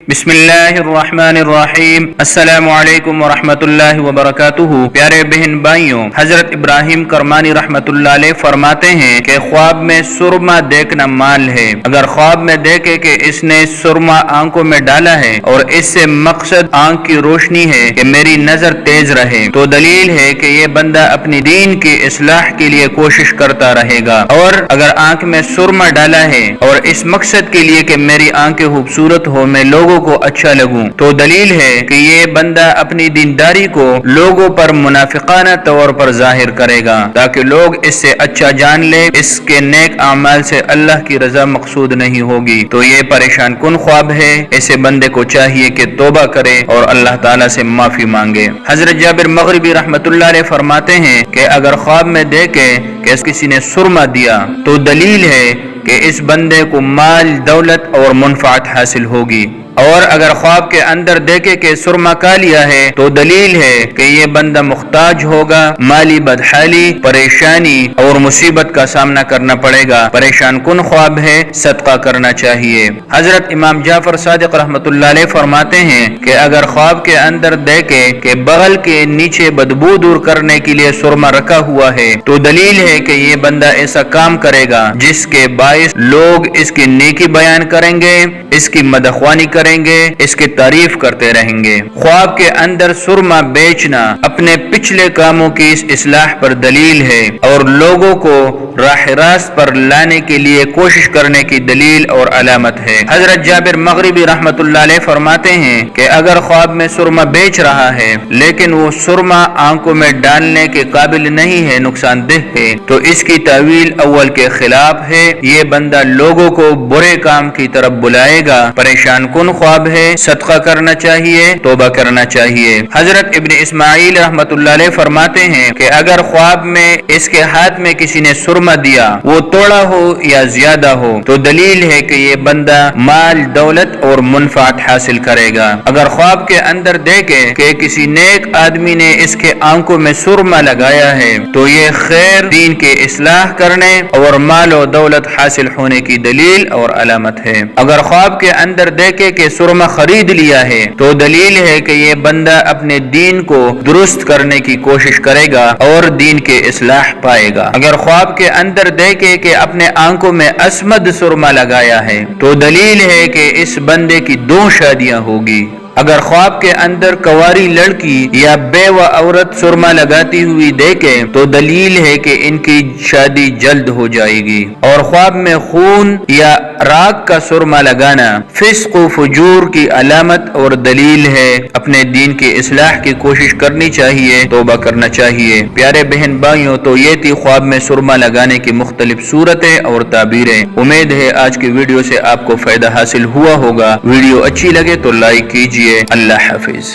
بسم اللہ الرحمن الرحیم۔ السلام علیکم ورحمۃ اللہ وبرکاتہ۔ پیارے بہن بھائیوں، حضرت ابراہیم کرمانی رحمۃ اللہ علیہ فرماتے ہیں کہ خواب میں سرما دیکھنا مال ہے۔ اگر خواب میں دیکھے کہ اس نے سرما آنکھوں میں ڈالا ہے اور اس سے مقصد آنکھ کی روشنی ہے کہ میری نظر تیز رہے، تو دلیل ہے کہ یہ بندہ اپنی دین کی اصلاح کے لیے کوشش کرتا رہے گا۔ اور اگر آنکھ میں سرما ڈالا ہے اور اس مقصد کے لیے کہ میری آنکھیں خوبصورت ہو، میں لوگوں کو اچھا لگوں، تو دلیل ہے کہ یہ بندہ اپنی دینداری کو لوگوں پر منافقانہ طور پر ظاہر کرے گا تاکہ لوگ اس سے اچھا جان لے۔ اس کے نیک اعمال سے اللہ کی رضا مقصود نہیں ہوگی، تو یہ پریشان کن خواب ہے۔ ایسے بندے کو چاہیے کہ توبہ کرے اور اللہ تعالیٰ سے معافی مانگے۔ حضرت جابر مغربی رحمۃ اللہ علیہ فرماتے ہیں کہ اگر خواب میں دیکھے کہ کسی نے سرما دیا تو دلیل ہے کہ اس بندے کو مال، دولت اور منفعت حاصل ہوگی، اور اگر خواب کے اندر دیکھے کہ سرما کا لیا ہے تو دلیل ہے کہ یہ بندہ محتاج ہوگا، مالی بدحالی، پریشانی اور مصیبت کا سامنا کرنا پڑے گا۔ پریشان کن خواب ہے، صدقہ کرنا چاہیے۔ حضرت امام جعفر صادق رحمۃ اللہ علیہ فرماتے ہیں کہ اگر خواب کے اندر دیکھے کہ بغل کے نیچے بدبو دور کرنے کے لیے سرما رکھا ہوا ہے تو دلیل ہے کہ یہ بندہ ایسا کام کرے گا جس کے باعث لوگ اس کی نیکی بیان کریں گے، اس کی مدحوانی کریں گے، اس کی تعریف کرتے رہیں گے۔ خواب کے اندر سرما بیچنا اپنے پچھلے کاموں کی اس اصلاح پر دلیل ہے اور لوگوں کو راہ راست پر لانے کے لیے کوشش کرنے کی دلیل اور علامت ہے۔ حضرت جابر مغربی رحمۃ اللہ علیہ فرماتے ہیں کہ اگر خواب میں سرما بیچ رہا ہے لیکن وہ سرما آنکھوں میں ڈالنے کے قابل نہیں ہے، نقصان دہ ہے، تو اس کی تعویل اول کے خلاف ہے۔ یہ بندہ لوگوں کو برے کام کی طرف بلائے گا۔ پریشان کن خواب ہے، صدقہ کرنا چاہیے، توبہ کرنا چاہیے۔ حضرت ابن اسماعیل رحمۃ اللہ علیہ فرماتے ہیں کہ اگر خواب میں اس کے ہاتھ میں کسی نے سرما دیا، وہ توڑا ہو یا زیادہ ہو، تو دلیل ہے کہ یہ بندہ مال، دولت اور منفعت حاصل کرے گا۔ اگر خواب کے اندر دیکھے کہ کسی نیک آدمی نے اس کے آنکھوں میں سرما لگایا ہے تو یہ خیر، دین کے اصلاح کرنے اور مال و دولت حاصل ہونے کی دلیل اور علامت ہے۔ اگر خواب کے اندر دیکھے کہ سرما خرید لیا ہے تو دلیل ہے کہ یہ بندہ اپنے دین کو درست کرنے کی کوشش کرے گا اور دین کے اصلاح پائے گا۔ اگر خواب کے اندر دیکھے کہ اپنے آنکھوں میں اسمد سرما لگایا ہے تو دلیل ہے کہ اس بندے کی 2 شادیاں ہوگی۔ اگر خواب کے اندر کنواری لڑکی یا بیوہ عورت سرما لگاتی ہوئی دیکھے تو دلیل ہے کہ ان کی شادی جلد ہو جائے گی۔ اور خواب میں خون یا راگ کا سرما لگانا فسق و فجور کی علامت اور دلیل ہے۔ اپنے دین کی اصلاح کی کوشش کرنی چاہیے، توبہ کرنا چاہیے۔ پیارے بہن بھائیوں، تو یہ تھی خواب میں سرما لگانے کی مختلف صورتیں اور تعبیریں۔ امید ہے آج کی ویڈیو سے آپ کو فائدہ حاصل ہوا ہوگا۔ ویڈیو اچھی لگے تو لائک کیجیے۔ اللہ حافظ۔